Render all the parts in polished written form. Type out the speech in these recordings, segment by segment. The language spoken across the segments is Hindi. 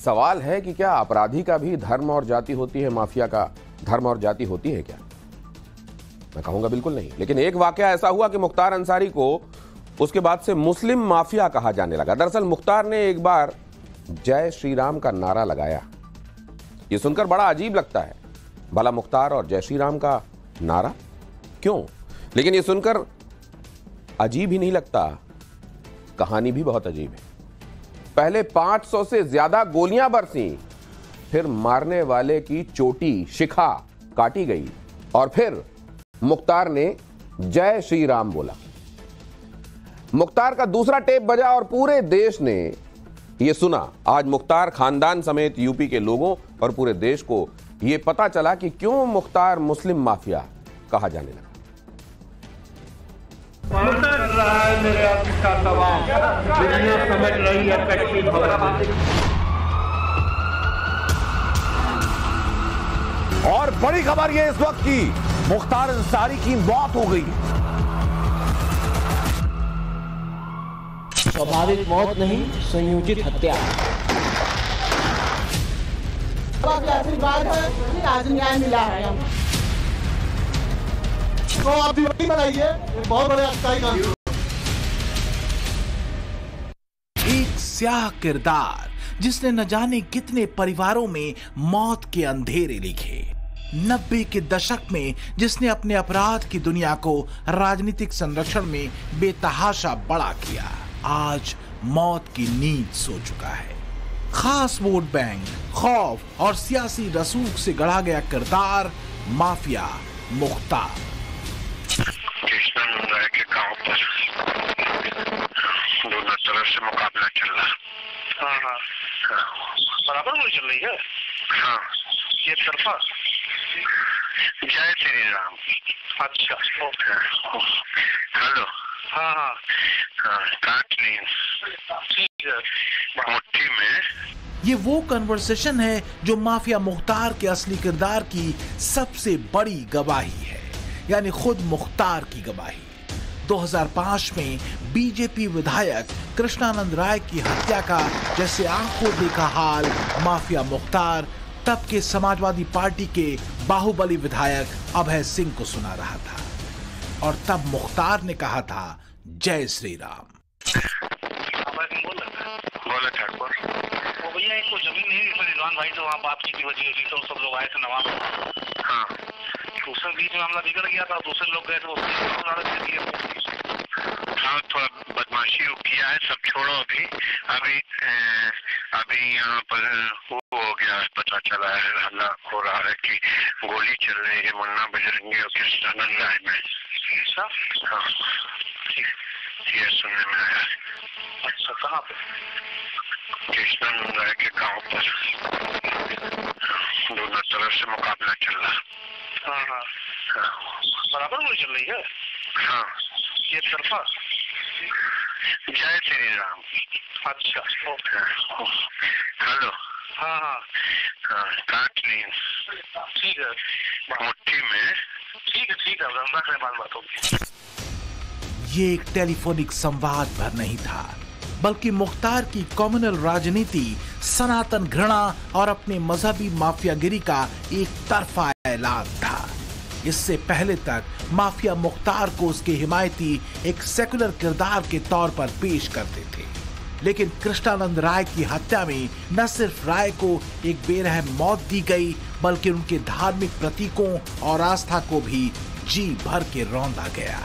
सवाल है कि क्या अपराधी का भी धर्म और जाति होती है, माफिया का धर्म और जाति होती है क्या? मैं कहूंगा बिल्कुल नहीं। लेकिन एक वाकया ऐसा हुआ कि मुख्तार अंसारी को उसके बाद से मुस्लिम माफिया कहा जाने लगा। दरअसल मुख्तार ने एक बार जय श्री राम का नारा लगाया। यह सुनकर बड़ा अजीब लगता है, भला मुख्तार और जय श्री राम का नारा क्यों? लेकिन यह सुनकर अजीब ही नहीं लगता, कहानी भी बहुत अजीब है। पहले 500 से ज्यादा गोलियां बरसी, फिर मारने वाले की चोटी शिखा काटी गई और फिर मुख्तार ने जय श्री राम बोला। मुख्तार का दूसरा टेप बजा और पूरे देश ने यह सुना। आज मुख्तार खानदान समेत यूपी के लोगों और पूरे देश को यह पता चला कि क्यों मुख्तार मुस्लिम माफिया कहा जाने लगा। समझ रही है और बड़ी खबर यह इस वक्त की, मुख्तार अंसारी की मौत हो गई। स्वाभाविक मौत नहीं, संयोजित हत्या। आशीर्वाद है, आज न्याय मिला है। तो आप दिवाली मनाइए, बहुत बड़े अच्छाई काम। एक स्याह किरदार जिसने न जाने कितने परिवारों में मौत के अंधेरे लिखे। 90 के दशक में जिसने अपने अपराध की दुनिया को राजनीतिक संरक्षण में बेतहाशा बड़ा किया, आज मौत की नींद सो चुका है। खास वोट बैंक, खौफ और सियासी रसूख से गढ़ा गया किरदार माफिया मुख्तार। के गांव पर दोनों तरफ से मुकाबला चल रहा। हाँ, बराबर में चल रही है। हाँ, ये तरफा जय श्री राम। अच्छा, ओके। हेलो। हाँ, काट ली। ठीक है, मुट्ठी में। ये वो कन्वर्सेशन है जो माफिया मुख्तार के असली किरदार की सबसे बड़ी गवाही है, यानी खुद मुख्तार की गवाही। 2005 में बीजेपी विधायक कृष्णानंद राय की हत्या का जैसे आंखों देखा हाल माफिया मुख्तार तब के समाजवादी पार्टी के बाहुबली विधायक अभय सिंह को सुना रहा था। और तब मुख्तार ने कहा था जय श्री राम। बोला ठाकुर, वो भैया एक तो जमीन नहीं, इसमें रिजवान भाई से वहाँ बात की वजह हुई तो सब लोग आए थे नवाब। हाँ, दूसरे बीच में मामला बिगड़ गया था, दूसरे लोग गए थे। हाँ, थोड़ा बदमाशी किया है, सब छोड़ो अभी। अभी यहाँ पर वो हो गया, पता चला है, हल्ला हो रहा है कि गोली चल रही है मुन्ना बजरंगी और कृष्णानंद राय में। हाँ, ये सुनने में आया। अच्छा, कहाँ पे? कृष्णानंद राय के गांव पर दोनों तरफ से मुकाबला चल रहा। हाँ, बराबर में चल रही है। हाँ, ये तरफा जय श्री राम। अच्छा, ओके। हेलो। हाँ, काट ली। ठीक है, मुट्ठी में। ठीक है, रख रहे, बात होगी। ये एक टेलीफोनिक संवाद भर नहीं था, बल्कि मुख्तार की कम्युनल राजनीति, सनातन घृणा और अपने मजहबी माफियागिरी का एक तरफा ऐलान था। इससे पहले तक माफिया मुख्तार को उसके हिमायती एक सेकुलर किरदार के तौर पर पेश करते थे, लेकिन कृष्णानंद राय की हत्या में न सिर्फ राय को एक बेरहम मौत दी गई, बल्कि उनके धार्मिक प्रतीकों और आस्था को भी जी भर के रौंदा गया।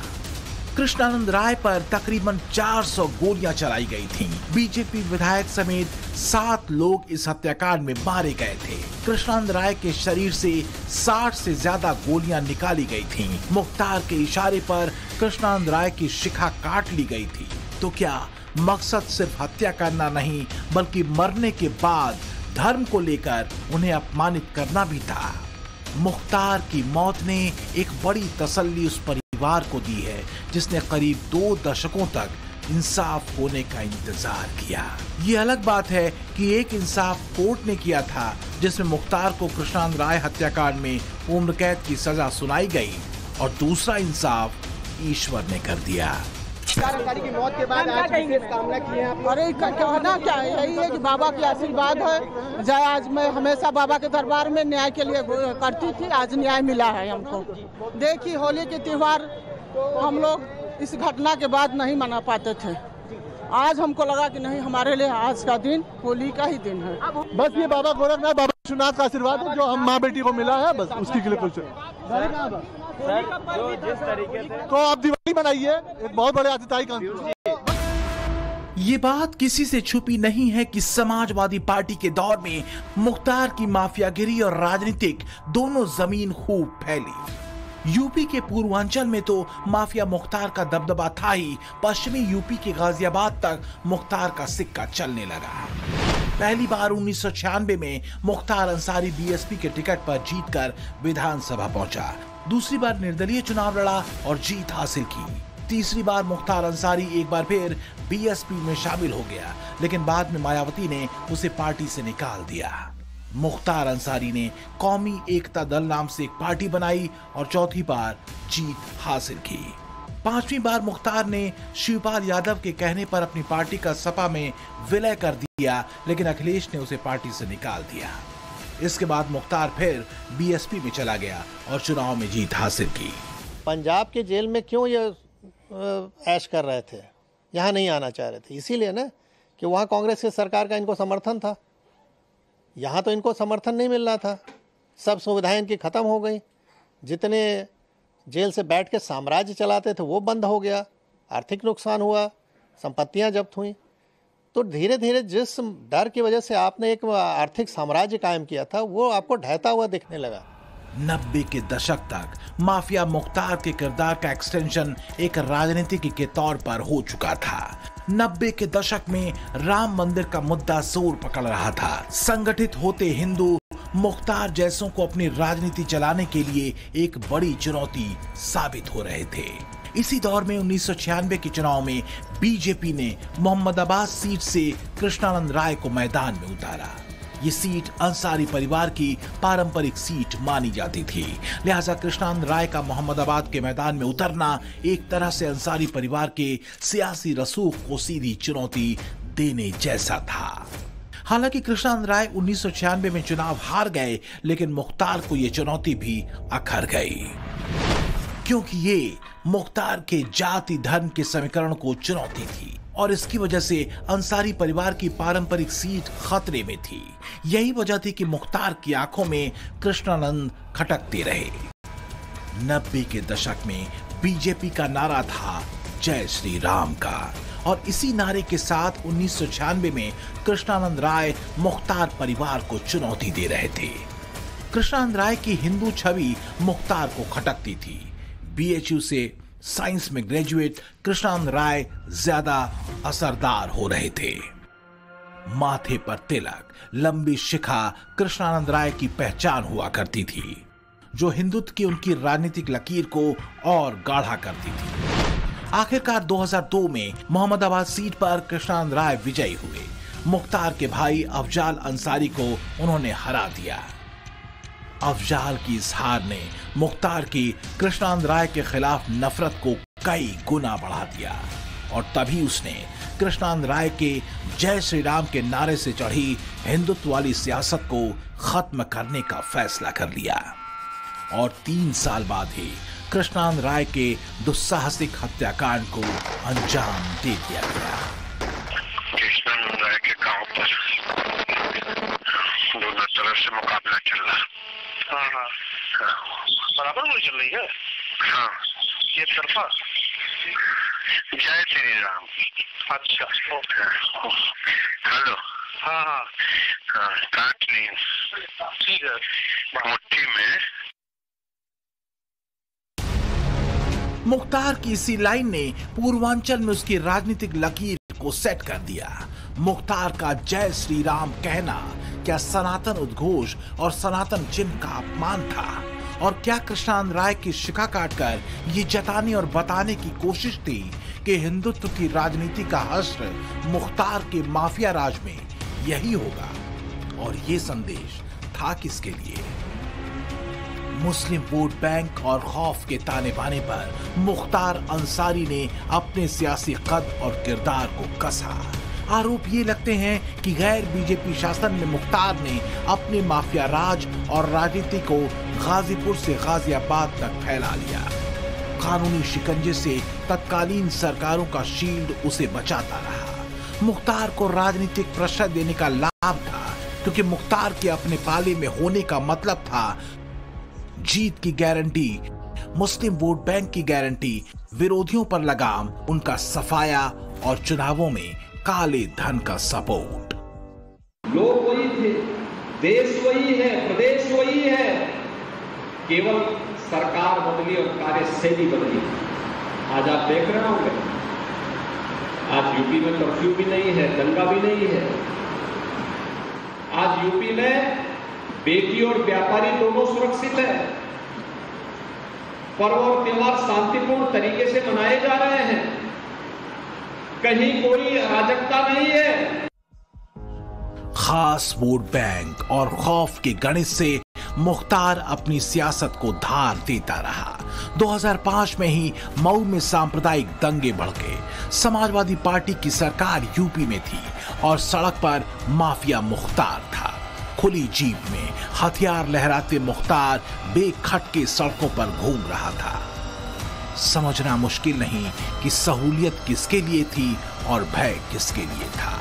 कृष्णानंद राय पर तकरीबन 400 गोलियां चलाई गई थीं। बीजेपी विधायक समेत 7 लोग इस हत्याकांड में मारे गए थे। कृष्णानंद राय के शरीर से 60 से ज्यादा गोलियां निकाली गई थीं। मुख्तार के इशारे पर कृष्णानंद राय की शिखा काट ली गई थी। तो क्या मकसद सिर्फ हत्या करना नहीं, बल्कि मरने के बाद धर्म को लेकर उन्हें अपमानित करना भी था? मुख्तार की मौत ने एक बड़ी तसल्ली उस परिवार को दी है जिसने करीब 2 दशकों तक इंसाफ होने का इंतजार किया। ये अलग बात है कि एक इंसाफ कोर्ट ने किया था, जिसमें मुख्तार को कृष्णानंद राय हत्याकांड में उम्र कैद की सजा सुनाई गई, और दूसरा इंसाफ ईश्वर ने कर दिया। जानकारी की मौत के बाद आज विशेष कामना की है आप? अरे कहना क्या है, यही है कि बाबा की आशीर्वाद है। जय आज मैं हमेशा बाबा के दरबार में न्याय के लिए करती थी, आज न्याय मिला है हमको। देखिए होली के त्योहार हम लोग इस घटना के बाद नहीं मना पाते थे, आज हमको लगा कि नहीं, हमारे लिए आज का दिन होली का ही दिन है। बस ये बाबा गोरखनाथ, बाबा विश्वनाथ का आशीर्वाद है जो हम माँ बेटी को मिला है, बस उसके लिए कुछ तो आप दिवाली मनाइए, एक बहुत बड़े आतिथ्य का। ये बात किसी से छुपी नहीं है कि समाजवादी पार्टी के दौर में मुख्तार की माफियागिरी और राजनीतिक दोनों जमीन खूब फैली। यूपी के पूर्वांचल में तो माफिया मुख्तार का दबदबा था ही, पश्चिमी यूपी के गाजियाबाद तक मुख्तार का सिक्का चलने लगा। पहली बार 1996 में मुख्तार अंसारी बीएसपी के टिकट पर जीतकर विधानसभा पहुंचा। दूसरी बार निर्दलीय चुनाव लड़ा और जीत हासिल की। तीसरी बार मुख्तार अंसारी एक बार फिर बीएसपी में शामिल हो गया, लेकिन बाद में मायावती ने उसे पार्टी से निकाल दिया। मुख्तार अंसारी ने कौमी एकता दल नाम से एक पार्टी बनाई और चौथी बार जीत हासिल की। पांचवी बार मुख्तार ने शिवपाल यादव के कहने पर अपनी पार्टी का सपा में विलय कर दिया, लेकिन अखिलेश ने उसे पार्टी से निकाल दिया। इसके बाद मुख्तार फिर बीएसपी में चला गया और चुनाव में जीत हासिल की। पंजाब के जेल में क्यों ये ऐश कर रहे थे, यहाँ नहीं आना चाह रहे थे, इसीलिए ना कि वहाँ कांग्रेस की सरकार का इनको समर्थन था। यहाँ तो इनको समर्थन नहीं मिल रहा था, सब सुविधाएं इनकी ख़त्म हो गई। जितने जेल से बैठ के साम्राज्य चलाते थे वो बंद हो गया, आर्थिक नुकसान हुआ, संपत्तियां जब्त हुई। तो धीरे धीरे जिस डर की वजह से आपने एक आर्थिक साम्राज्य कायम किया था वो आपको ढहता हुआ दिखने लगा। 90 के दशक तक माफिया मुख्तार के किरदार का एक्सटेंशन एक राजनीतिक के तौर पर हो चुका था। 90 के दशक में राम मंदिर का मुद्दा जोर पकड़ रहा था। संगठित होते हिंदू मुख्तार जैसों को अपनी राजनीति चलाने के लिए एक बड़ी चुनौती साबित हो रहे थे। इसी दौर में 1996 के चुनाव में बीजेपी ने मोहम्मदाबाद सीट से कृष्णानंद राय को मैदान में उतारा। ये सीट अंसारी परिवार की पारंपरिक सीट मानी जाती थी, लिहाजा कृष्णानंद राय का मोहम्मदाबाद के मैदान में उतरना एक तरह से अंसारी परिवार के सियासी रसूख को सीधी चुनौती देने जैसा था। हालांकि कृष्णानंद राय 1996 में चुनाव हार गए, लेकिन मुख्तार को यह चुनौती भी अखर गई, क्योंकि ये मुख्तार के जाति धर्म के समीकरण को चुनौती थी और इसकी वजह से अंसारी परिवार की पारंपरिक सीट खतरे में थी। यही वजह थी कि मुख्तार की आंखों में कृष्णानंद खटकते रहे। 90 के दशक में बीजेपी का नारा था जय श्री राम का, और इसी नारे के साथ 1996 में कृष्णानंद राय मुख्तार परिवार को चुनौती दे रहे थे। कृष्णानंद राय की हिंदू छवि मुख्तार को खटकती थी। बीएचयू से साइंस में ग्रेजुएट कृष्णानंद राय ज्यादा असरदार हो रहे थे। माथे पर तिलक, लंबी शिखा कृष्णानंद राय की पहचान हुआ करती थी, जो हिंदुत्व की उनकी राजनीतिक लकीर को और गाढ़ा करती थी। आखिरकार 2002 में मोहम्मदाबाद सीट पर कृष्णानंद राय विजयी हुए। मुख्तार के भाई अफजाल अंसारी को उन्होंने हरा दिया। अफजाल की इस हार ने मुख्तार की कृष्णानंद राय के खिलाफ नफरत को कई गुना बढ़ा दिया और तभी उसने कृष्णानंद राय के जय श्री राम के नारे से चढ़ी हिंदुत्व वाली सियासत को खत्म करने का फैसला कर लिया और 3 साल बाद ही कृष्णानंद राय के दुस्साहसिक हत्याकांड को अंजाम दे दिया गया। कृष्णानंद राय के गांव पर दोनों तरफ से मुकाबला चल रहा। हाँ, बराबर गोली चल रही है। हाँ, ये तरफा। जय श्री राम। अच्छा, ओके। हेलो। हाँ, काट नहीं, ठीक है, मुट्ठी में। मुख्तार की इसी लाइन ने पूर्वांचल में उसकी राजनीतिक लकीर को सेट कर दिया। मुख्तार का जय श्री राम कहना क्या सनातन उद्घोष और सनातन चिन्ह का अपमान था, और क्या कृष्णानंद राय की शिखा काटकर ये जताने और बताने की कोशिश थी कि हिंदुत्व की राजनीति का हश्र मुख्तार के माफिया राज में यही होगा। और ये संदेश था किसके लिए? मुस्लिम वोट बैंक और खौफ के ताने बाने पर मुख्तार अंसारी ने अपने सियासी कद और किरदार को कसा। आरोप ये लगते हैं कि गैर बीजेपी शासन में मुख्तार ने अपने माफिया राज और राजनीति को गाजीपुर से गाजियाबाद तक फैला लिया। कानूनी शिकंजे से तत्कालीन सरकारों का शील्ड उसे बचाता रहा। मुख्तार को राजनीतिक प्रेशर देने का लाभ था, क्योंकि मुख्तार के अपने पाले में होने का मतलब था जीत की गारंटी, मुस्लिम वोट बैंक की गारंटी, विरोधियों पर लगाम, उनका सफाया और चुनावों में काले धन का सपोर्ट। लोग वही थे, देश वही है, प्रदेश वही है, केवल सरकार बदली और कार्यशैली बदली। आज आप देख रहे होंगे, आज यूपी में कर्फ्यू भी नहीं है, दंगा भी नहीं है। आज यूपी में बेटी और व्यापारी दोनों सुरक्षित है। पर्व और त्योहार शांतिपूर्ण तरीके से मनाए जा रहे हैं, कहीं कोई अराजकता नहीं है। खास वोट बैंक और खौफ के गणित से मुख्तार अपनी सियासत को धार देता रहा। 2005 में ही मऊ में सांप्रदायिक दंगे भड़के। समाजवादी पार्टी की सरकार यूपी में थी और सड़क पर माफिया मुख्तार था। खुली जीप में हथियार लहराते मुख्तार बेखटके सड़कों पर घूम रहा था। समझना मुश्किल नहीं कि सहूलियत किसके लिए थी और भय किसके लिए था।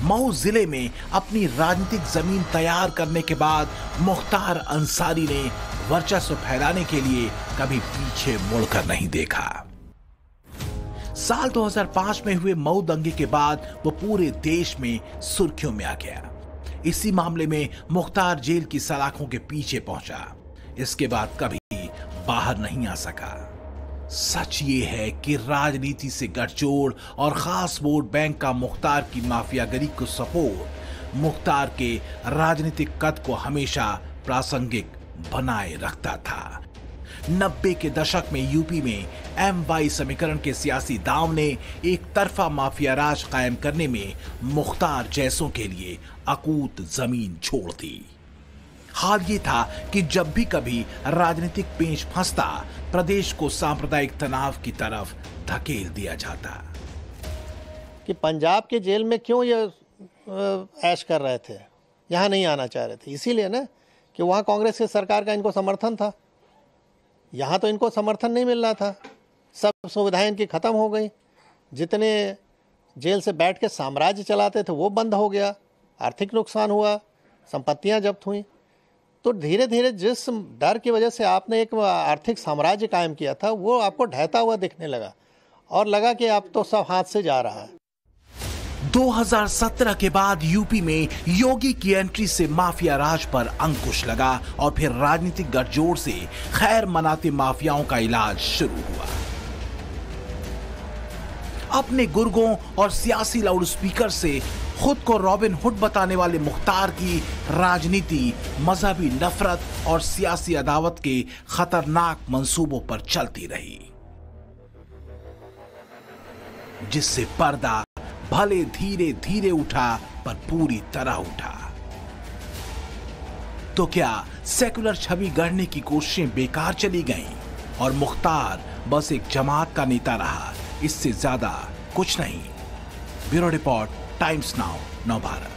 मऊ जिले में अपनी राजनीतिक जमीन तैयार करने के बाद मुख्तार अंसारी ने वर्चस्व फैलाने के लिए कभी पीछे मुड़कर नहीं देखा। साल 2005 में हुए मऊ दंगे के बाद वो पूरे देश में सुर्खियों में आ गया। इसी मामले में मुख्तार जेल की सलाखों के पीछे पहुंचा। इसके बाद कभी बाहर नहीं आ सका। सच ये है कि राजनीति से गठजोड़ और खास वोट बैंक का मुख्तार की माफियागिरी को सपोर्ट मुख्तार के राजनीतिक कद को हमेशा प्रासंगिक बनाए रखता था। 90 के दशक में यूपी में MY समीकरण के सियासी दांव ने एक तरफा माफिया राज कायम करने में मुख्तार जैसों के लिए अकूत जमीन छोड़ दी। हाल ये था कि जब भी कभी राजनीतिक पेंच फंसता, प्रदेश को सांप्रदायिक तनाव की तरफ धकेल दिया जाता। कि पंजाब के जेल में क्यों ये ऐश कर रहे थे, यहाँ नहीं आना चाह रहे थे, इसीलिए ना कि वहाँ कांग्रेस की सरकार का इनको समर्थन था। यहाँ तो इनको समर्थन नहीं मिल रहा था, सब सुविधाएं इनकी खत्म हो गई। जितने जेल से बैठ के साम्राज्य चलाते थे वो बंद हो गया, आर्थिक नुकसान हुआ, संपत्तियां जब्त हुई। तो धीरे धीरे जिस डर की वजह से आपने एक आर्थिक साम्राज्य कायम किया था वो आपको ढहता हुआ दिखने लगा और लगा कि अब तो सब हाथ से जा रहा है। 2017 के बाद यूपी में योगी की एंट्री से माफिया राज पर अंकुश लगा और फिर राजनीतिक गठजोड़ से खैर मनाते माफियाओं का इलाज शुरू हुआ। अपने गुर्गों और सियासी लाउडस्पीकर से खुद को रॉबिन हुड बताने वाले मुख्तार की राजनीति मजहबी नफरत और सियासी अदावत के खतरनाक मंसूबों पर चलती रही, जिससे पर्दा भले धीरे धीरे उठा पर पूरी तरह उठा। तो क्या सेकुलर छवि गढ़ने की कोशिशें बेकार चली गईं और मुख्तार बस एक जमात का नेता रहा, इससे ज्यादा कुछ नहीं। Bureau report, times now, Navbharat.